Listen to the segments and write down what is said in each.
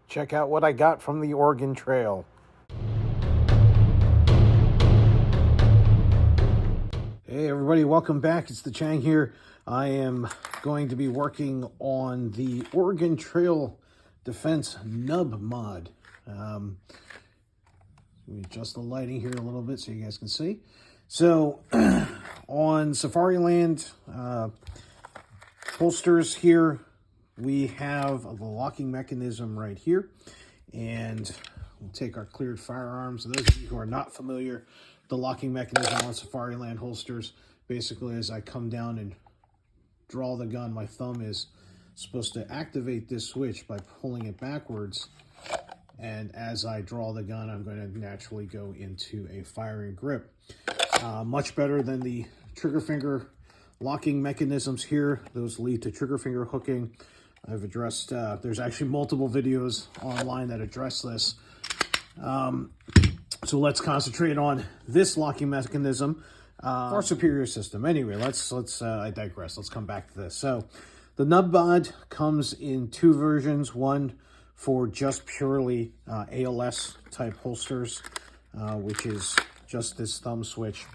Check out what I got from the Oregon Trail. Hey everybody, welcome back. It's the Chang here. I am going to be working on the Oregon Trail Defense Nub Mod. Let me adjust the lighting here a little bit so you guys can see. So on Safariland holsters here, we have the locking mechanism right here, and we'll take our cleared firearms. So those of you who are not familiar, the locking mechanism on Safariland holsters, basically as I come down and draw the gun, my thumb is supposed to activate this switch by pulling it backwards, and as I draw the gun, I'm going to naturally go into a firing grip. Much better than the trigger finger locking mechanisms here. Those lead to trigger finger hooking. I've addressed, there's actually multiple videos online that address this. So let's concentrate on this locking mechanism, far superior system. Anyway, I digress. Let's come back to this. So the Nub Mod comes in two versions, one for just purely ALS type holsters, which is just this thumb switch.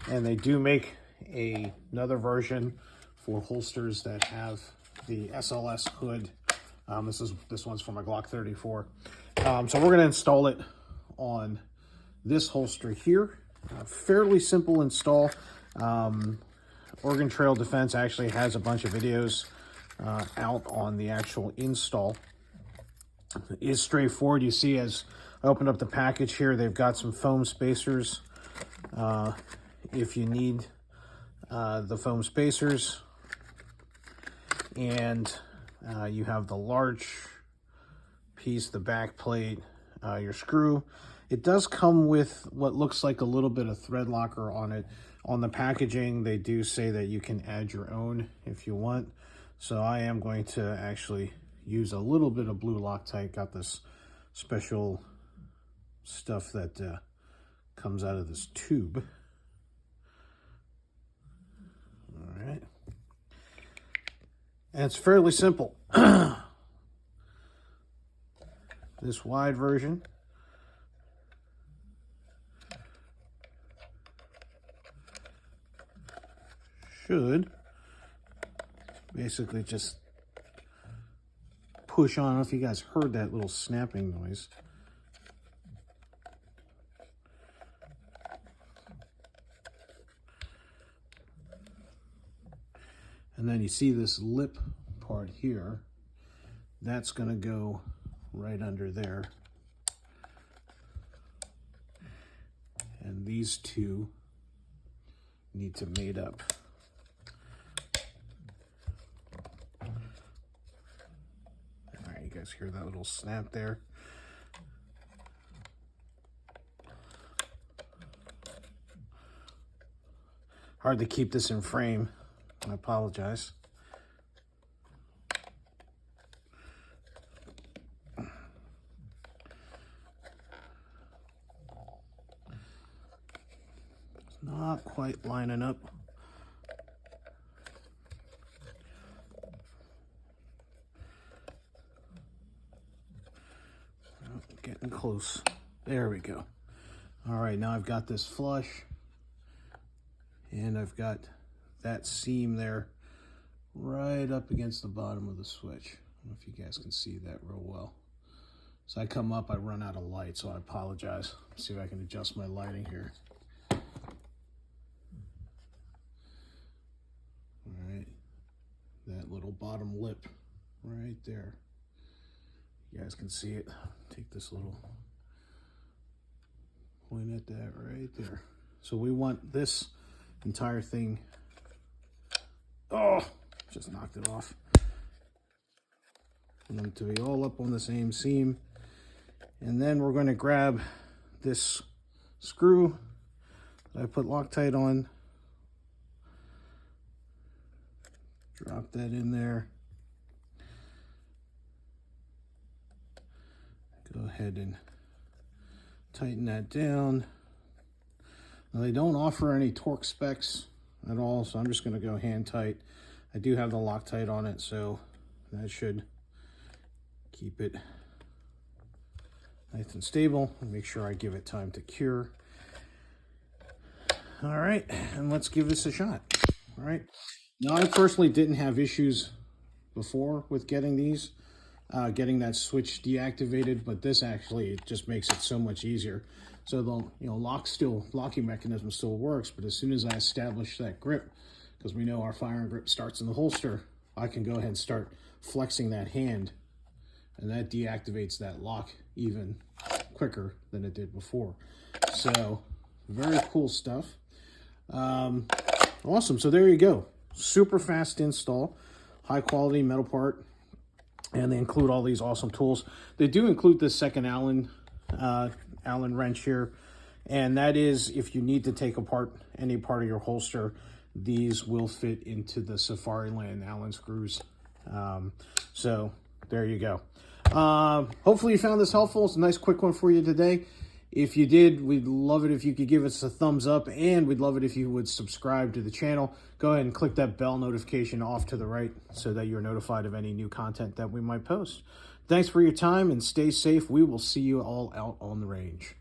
And they do make another version for holsters that have the SLS hood. This one's for my Glock 34. So we're going to install it on this holster here. Fairly simple install. Oregon Trail Defense actually has a bunch of videos out on the actual install. It is straightforward. You see, as I opened up the package here, they've got some foam spacers. If you need the foam spacers, and you have the large piece, the back plate, your screw. It does come with what looks like a little bit of thread locker on it. On the packaging, they do say that you can add your own if you want. So I am going to actually use a little bit of blue Loctite. Got this special stuff that comes out of this tube. All right. And it's fairly simple. This wide version should basically just push on. I don't know if you guys heard that little snapping noise. And then you see this lip part here. That's going to go right under there. And these two need to mate up. All right, you guys hear that little snap there? Hard to keep this in frame. I apologize. It's not quite lining up. Oh, getting close. There we go. All right, now I've got this flush, and I've got that seam there right up against the bottom of the switch. I don't know if you guys can see that real well. So I come up, I run out of light, so I apologize. Let's see if I can adjust my lighting here. All right, that little bottom lip right there. You guys can see it. Take this little, point at that right there. So we want this entire thing. Oh, just knocked it off. Want them to be all up on the same seam. And then we're going to grab this screw that I put Loctite on. Drop that in there. Go ahead and tighten that down. Now they don't offer any torque specs at all, so I'm just going to go hand tight. I do have the Loctite on it, so that should keep it nice and stable. Make sure I give it time to cure. All right, and let's give this a shot. All right. Now, I personally didn't have issues before with getting these, getting that switch deactivated, but this actually just makes it so much easier. So the locking mechanism still works, but as soon as I establish that grip, because we know our firing grip starts in the holster, I can go ahead and start flexing that hand, and that deactivates that lock even quicker than it did before. So very cool stuff. Awesome. So there you go. Super fast install, high quality metal part, and they include all these awesome tools. They do include this second Allen wrench here, and that is if you need to take apart any part of your holster, these will fit into the Safariland Allen screws. So there you go. Hopefully you found this helpful. It's a nice quick one for you today. If you did, we'd love it if you could give us a thumbs up, and we'd love it if you would subscribe to the channel. Go ahead and click that bell notification off to the right so that you're notified of any new content that we might post. Thanks for your time, and stay safe. We will see you all out on the range.